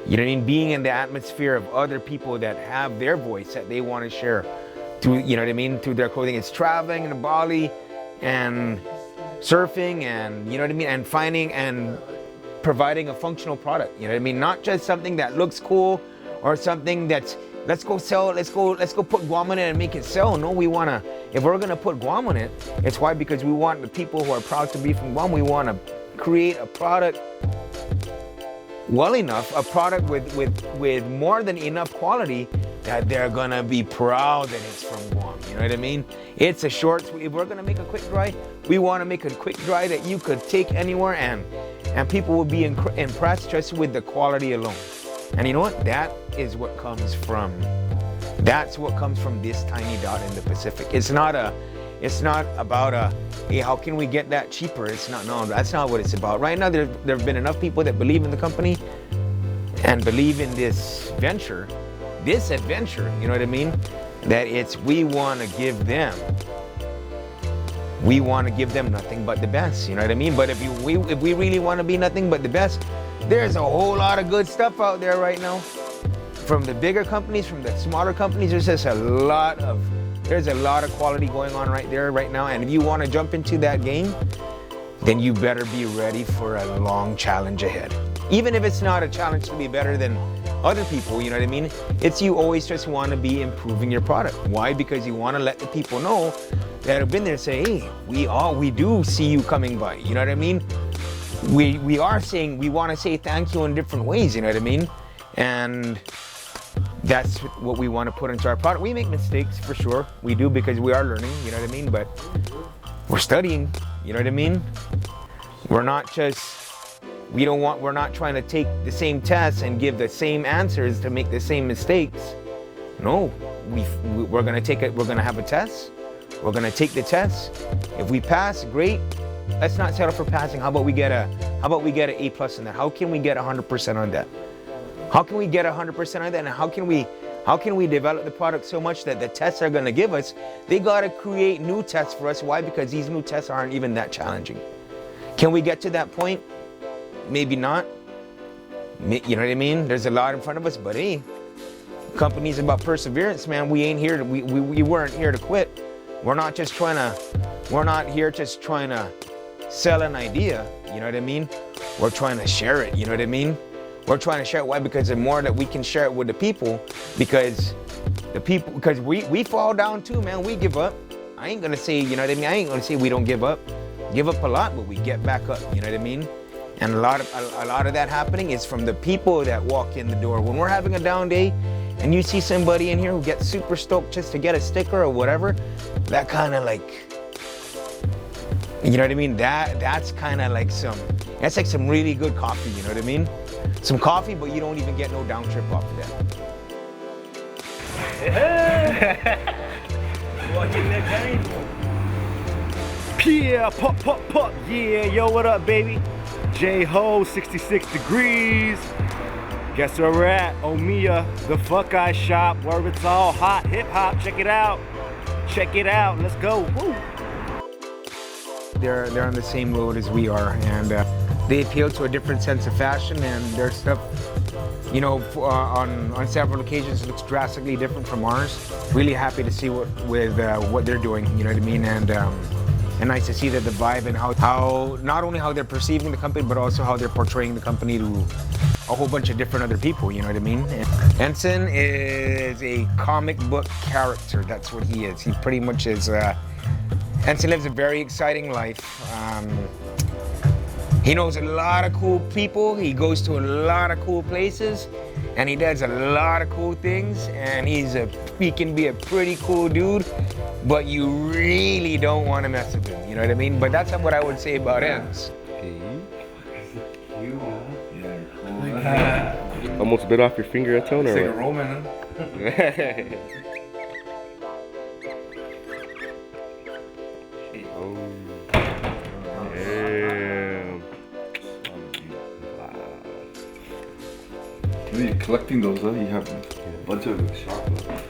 You know what I mean? Being in the atmosphere of other people that have their voice that they want to share through, you know what I mean, through their clothing. It's traveling in Bali and surfing and, you know what I mean, and finding and providing a functional product, you know what I mean? Not just something that looks cool or something that's, let's go sell, let's go put Guam on it and make it sell. No, we want to, if we're going to put Guam on it, it's why? Because we want the people who are proud to be from Guam, we want to create a product well enough, a product with more than enough quality that they're gonna be proud that it's from Guam. You know what I mean? It's a short, if we're gonna make a quick dry, we wanna make a quick dry that you could take anywhere and people will be impressed just with the quality alone. And you know what? That is what comes from, that's what comes from this tiny dot in the Pacific. It's not about hey, how can we get that cheaper? It's not, no, that's not what it's about. Right now, there have been enough people that believe in the company and believe in this adventure, you know what I mean? That it's, we want to give them nothing but the best, you know what I mean? But if we really want to be nothing but the best, there's a whole lot of good stuff out there right now. From the bigger companies, from the smaller companies, there's just a lot of quality going on right there right now. And if you want to jump into that game, then you better be ready for a long challenge ahead. Even if it's not a challenge to be better than other people, you know what I mean? It's you always just want to be improving your product. Why? Because you want to let the people know that have been there, say, hey, we do see you coming by, you know what I mean? We are saying, we want to say thank you in different ways, you know what I mean? And that's what we want to put into our product. We make mistakes for sure. We do, because we are learning, you know what I mean? But we're studying, you know what I mean? We're not just, we're not trying to take the same tests and give the same answers to make the same mistakes. No, we're gonna take it, we're gonna have a test. We're gonna take the test. If we pass, great. Let's not settle for passing. How about we get an A+ in that? How can we get 100% on that? How can we get 100% on that? And how can we develop the product so much that the tests are gonna give us, they gotta create new tests for us. Why? Because these new tests aren't even that challenging. Can we get to that point? Maybe not. You know what I mean? There's a lot in front of us, but hey, company's about perseverance, man. We ain't here to, we weren't here to quit. We're not here just trying to sell an idea, you know what I mean? We're trying to share it, you know what I mean? We're trying to share it. Why? Because the more that we can share it with the people, because we fall down too, man. We give up. I ain't gonna say, you know what I mean? I ain't gonna say we don't give up. Give up a lot, but we get back up, you know what I mean? And a lot of that happening is from the people that walk in the door. When we're having a down day and you see somebody in here who gets super stoked just to get a sticker or whatever, that kind of like, you know what I mean? That's kind of like that's like some really good coffee, you know what I mean? Some coffee, but you don't even get no down trip off of that. Watching that game? Yeah, pop, yeah, yo, what up, baby? J-Ho, 66 degrees. Guess where we're at? Omiya, the Fokai shop, where it's all hot hip-hop. Check it out. Let's go. Woo. They're on the same road as we are, and they appeal to a different sense of fashion, and their stuff, you know, on several occasions looks drastically different from ours. Really happy to see what they're doing, you know what I mean, and nice to see that the vibe and how not only how they're perceiving the company, but also how they're portraying the company to a whole bunch of different other people, you know what I mean? Enson is a comic book character. That's what he is. He pretty much is. Enson lives a very exciting life. He knows a lot of cool people. He goes to a lot of cool places, and he does a lot of cool things. And he can be a pretty cool dude, but you really don't want to mess with him. You know what I mean? But that's what I would say about Ens. Almost bit off your finger a toner. It's like a Roman, huh? Damn. Wow. You're collecting those, huh? You have a bunch of chocolate.